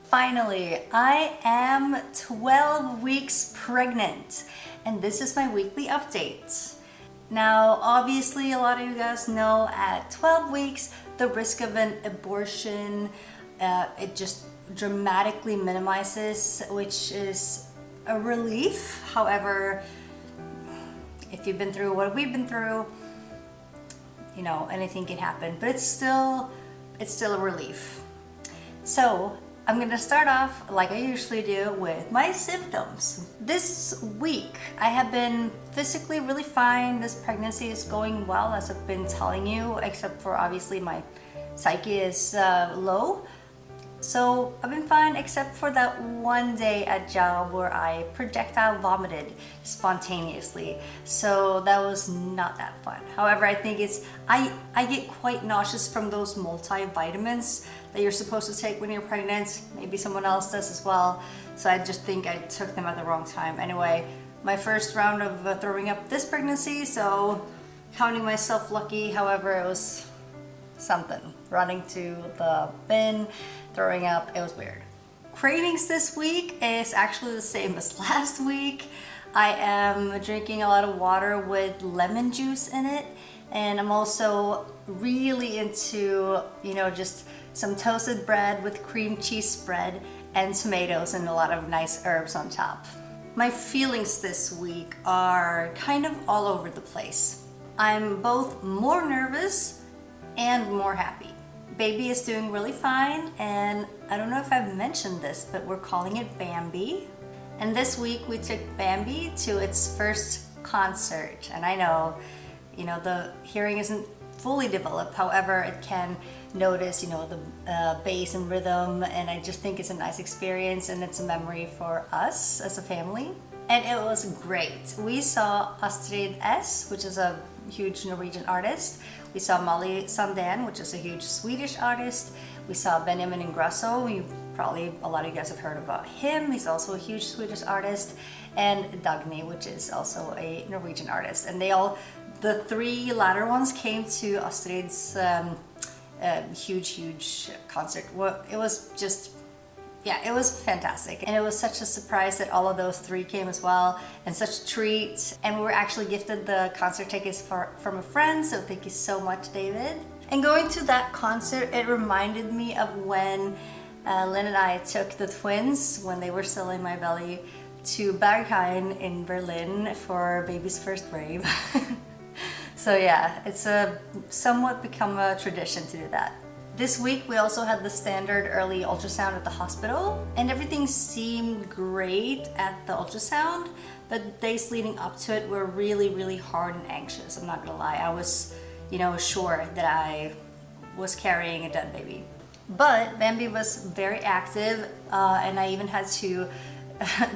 Finally, I am 12 weeks pregnant, and this is my weekly update. Now, obviously, a lot of you guys know at 12 weeks, the risk of an abortion, it just dramatically minimizes, which is a relief. However, if you've been through what we've been through, you know, anything can happen, but it's still a relief. So I'm gonna start off like I usually do with my symptoms. This week I have been physically really fine. This pregnancy is going well, as I've been telling you, except for obviously my psyche is low. So I've been fine except for that one day at job where I projectile vomited spontaneously. So that was not that fun. However, I think I get quite nauseous from those multivitamins that you're supposed to take when you're pregnant. Maybe someone else does as well. So I just think I took them at the wrong time. Anyway, my first round of throwing up this pregnancy, so counting myself lucky. However, it was something. Running to the bin, throwing up, it was weird. Cravings this week is actually the same as last week. I am drinking a lot of water with lemon juice in it, and I'm also really into, you know, just some toasted bread with cream cheese spread and tomatoes and a lot of nice herbs on top. My feelings this week are kind of all over the place. I'm both more nervous and more happy. Baby is doing really fine, and I don't know if I've mentioned this, but we're calling it Bambi. And this week we took Bambi to its first concert. And I know, you know, the hearing isn't fully developed. However, it can notice, you know, the bass and rhythm, and I just think it's a nice experience, and it's a memory for us as a family. And it was great. We saw Astrid S, which is a huge Norwegian artist. We saw Molly Sandén, which is a huge Swedish artist. We saw Benjamin Ingrosso. A lot of you guys have heard about him. He's also a huge Swedish artist. And Dagny, which is also a Norwegian artist. And the three latter ones came to Astrid's huge concert. Well, it was just, yeah, it was fantastic. And it was such a surprise that all of those three came as well, and such a treat. And we were actually gifted the concert tickets from a friend, so thank you so much, David. And going to that concert, it reminded me of when Lynn and I took the twins, when they were still in my belly, to Berghain in Berlin for baby's first rave. So yeah, it's somewhat become a tradition to do that. This week we also had the standard early ultrasound at the hospital, and everything seemed great at the ultrasound, but days leading up to it were really hard and anxious. I'm not gonna lie, I was, you know, sure that I was carrying a dead baby. But Bambi was very active, and I even had to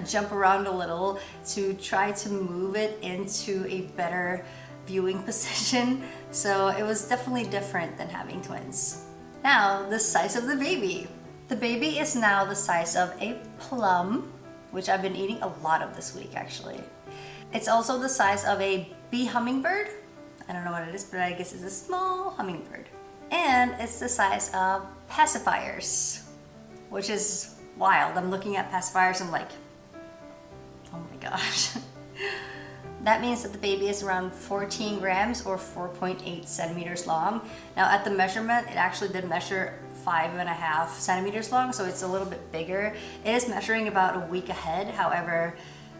jump around a little to try to move it into a better viewing position. So it was definitely different than having twins. Now, the size of the baby. The baby is now the size of a plum, which I've been eating a lot of this week actually. It's also the size of a bee hummingbird. I don't know what it is, but I guess it's a small hummingbird. And it's the size of pacifiers, which is wild. I'm looking at pacifiers and I'm like, oh my gosh. That means that the baby is around 14 grams or 4.8 centimeters long. Now at the measurement, it actually did measure 5.5 centimeters long, so it's a little bit bigger. It is measuring about a week ahead. However,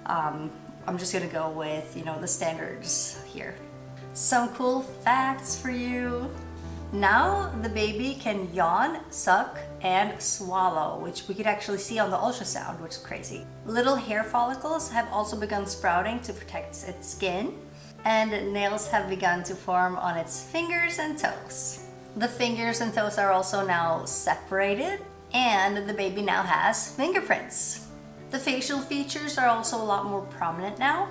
I'm just gonna go with, you know, the standards here. Some cool facts for you. Now the baby can yawn, suck, and swallow, which we could actually see on the ultrasound, which is crazy. Little hair follicles have also begun sprouting to protect its skin, and nails have begun to form on its fingers and toes. The fingers and toes are also now separated, and the baby now has fingerprints. The facial features are also a lot more prominent now,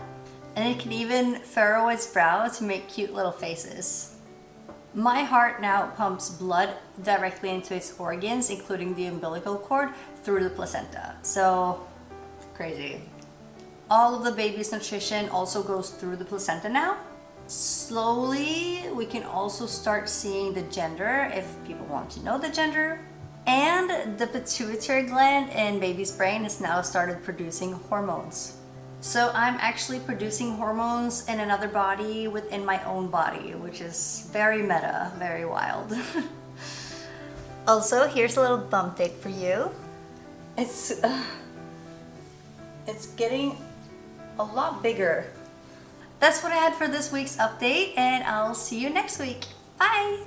and it can even furrow its brow to make cute little faces. My heart now pumps blood directly into its organs, including the umbilical cord, through the placenta. So, crazy. All of the baby's nutrition also goes through the placenta now. Slowly, we can also start seeing the gender if people want to know the gender. And the pituitary gland in baby's brain has now started producing hormones. So I'm actually producing hormones in another body within my own body, which is very meta, very wild. Also, here's a little bump date for you. It's getting a lot bigger. That's what I had for this week's update, and I'll see you next week. Bye!